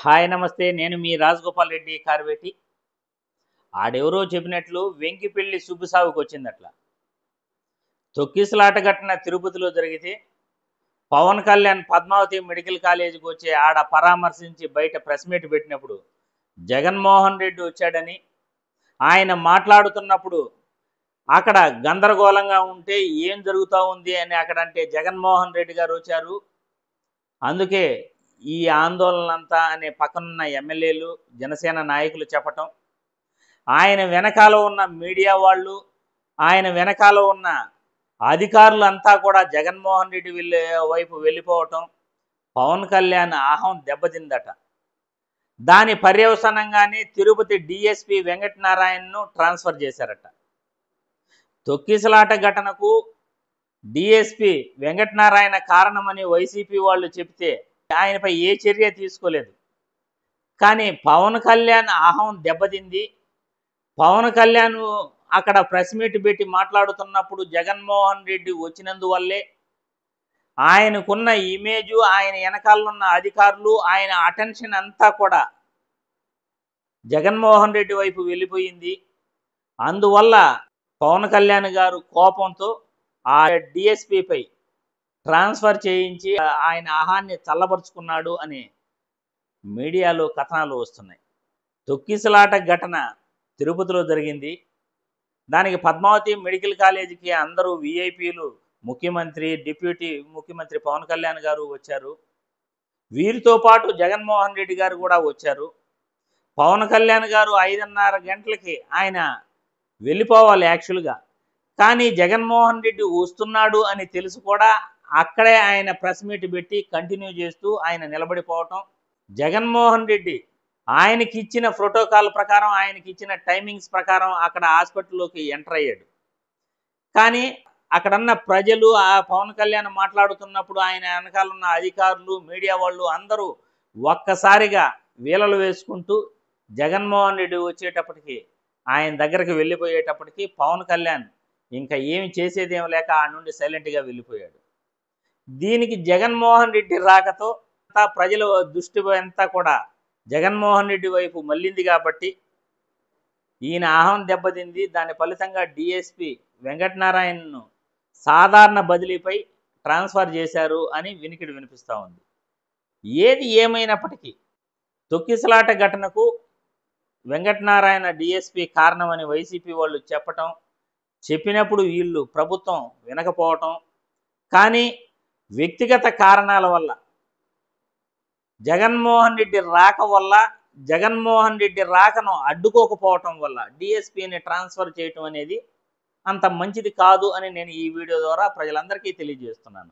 Hi నమస్తే. నేను మీ రాజగోపాల్ రెడ్డి కార్వేటి. ఆడెవరో చెప్పినట్లు వెంకి పెళ్లి సుబ్బు సావుకొచ్చిందట్ల. తొక్కిసలాట ఘటన తిరుపతిలో జరిగితే, పవన్ కళ్యాణ్ పద్మావతి మెడికల్ కాలేజీకి వచ్చి ఆడ పరామర్శించి బయట ప్రెస్ మీట్ పెట్టినప్పుడు, జగన్మోహన్ రెడ్డి వచ్చాడని, ఆయన మాట్లాడుతున్నప్పుడు అక్కడ గందరగోళంగా ఉంటే ఏం జరుగుతూ ఉంది అని అక్కడంటే జగన్మోహన్ రెడ్డి గారు వచ్చారు. అందుకే ఈ ఆందోళనంతా అనే పక్కనున్న ఎమ్మెల్యేలు, జనసేన నాయకులు చెప్పటం, ఆయన వెనకాల ఉన్న మీడియా వాళ్ళు, ఆయన వెనకాల ఉన్న అధికారులంతా కూడా జగన్మోహన్ రెడ్డి వైపు వెళ్ళిపోవటం, పవన్ కళ్యాణ్ అహం దెబ్బతిందట. దాని పర్యవసానంగానే తిరుపతి డిఎస్పి వెంకటనారాయణను ట్రాన్స్ఫర్ చేశారట. తొక్కిసలాట ఘటనకు డిఎస్పి వెంకటనారాయణ కారణమని వైసీపీ వాళ్ళు చెప్తే ఆయనపై ఏ చర్య తీసుకోలేదు. కానీ పవన్ కళ్యాణ్ అహం దెబ్బతింది. పవన్ కళ్యాణ్ అక్కడ ప్రెస్ మీట్ పెట్టి మాట్లాడుతున్నప్పుడు జగన్మోహన్ రెడ్డి వచ్చినందువల్లే ఆయనకున్న ఇమేజు, ఆయన వెనకాలనున్న అధికారులు, ఆయన అటెన్షన్ అంతా కూడా జగన్మోహన్ రెడ్డి వైపు వెళ్ళిపోయింది. అందువల్ల పవన్ కళ్యాణ్ గారు కోపంతో ఆ డిఎస్పిపై ట్రాన్స్ఫర్ చేయించి ఆయన ఆహాన్ని చల్లబరుచుకున్నాడు అని మీడియాలో కథనాలు వస్తున్నాయి. తొక్కిసలాట ఘటన తిరుపతిలో జరిగింది. దానికి పద్మావతి మెడికల్ కాలేజీకి అందరూ విఐపీలు, ముఖ్యమంత్రి, డిప్యూటీ ముఖ్యమంత్రి పవన్ కళ్యాణ్ గారు వచ్చారు. వీరితో పాటు జగన్మోహన్ రెడ్డి గారు కూడా వచ్చారు. పవన్ కళ్యాణ్ గారు 5:30 గంటలకి ఆయన వెళ్ళిపోవాలి యాక్చువల్గా. కానీ జగన్మోహన్ రెడ్డి వస్తున్నాడు అని తెలుసు కూడా అక్కడే ఆయన ప్రెస్ మీట్ పెట్టి కంటిన్యూ చేస్తూ ఆయన నిలబడిపోవటం. జగన్మోహన్ రెడ్డి ఆయనకి ఇచ్చిన ప్రోటోకాల్ ప్రకారం, ఆయనకి ఇచ్చిన టైమింగ్స్ ప్రకారం అక్కడ హాస్పిటల్లోకి ఎంటర్ అయ్యాడు. కానీ అక్కడున్న ప్రజలు ఆ పవన్ కళ్యాణ్ మాట్లాడుతున్నప్పుడు ఆయన వెనకాల ఉన్న అధికారులు, మీడియా వాళ్ళు అందరూ ఒక్కసారిగా వీలలు వేసుకుంటూ జగన్మోహన్ రెడ్డి వచ్చేటప్పటికి, ఆయన దగ్గరికి వెళ్ళిపోయేటప్పటికి పవన్ కళ్యాణ్ ఇంకా ఏమి చేసేదేం లేక ఆ నుండి సైలెంట్గా వెళ్ళిపోయాడు. దీనికి జగన్మోహన్ రెడ్డి రాకతో ప్రజల దృష్టి అంతా కూడా జగన్మోహన్ రెడ్డి వైపు మళ్ళింది. కాబట్టి ఈయన అహం దెబ్బతింది. దాని ఫలితంగా డిఎస్పి వెంకటనారాయణను సాధారణ బదిలీపై ట్రాన్స్ఫర్ చేశారు అని వినికిడి వినిపిస్తూ ఉంది. ఏది ఏమైనప్పటికీ తొక్కిసలాట ఘటనకు వెంకటనారాయణ డిఎస్పి కారణమని వైసీపీ వాళ్ళు చెప్పినప్పుడు వీళ్ళు ప్రభుత్వం వినకపోవటం, కానీ వ్యక్తిగత కారణాల వల్ల, జగన్మోహన్ రెడ్డి రాక వల్ల, జగన్మోహన్ రెడ్డి రాకను అడ్డుకోకపోవటం వల్ల డిఎస్పిని ట్రాన్స్ఫర్ చేయటం అనేది అంత మంచిది కాదు అని నేను ఈ వీడియో ద్వారా ప్రజలందరికీ తెలియజేస్తున్నాను.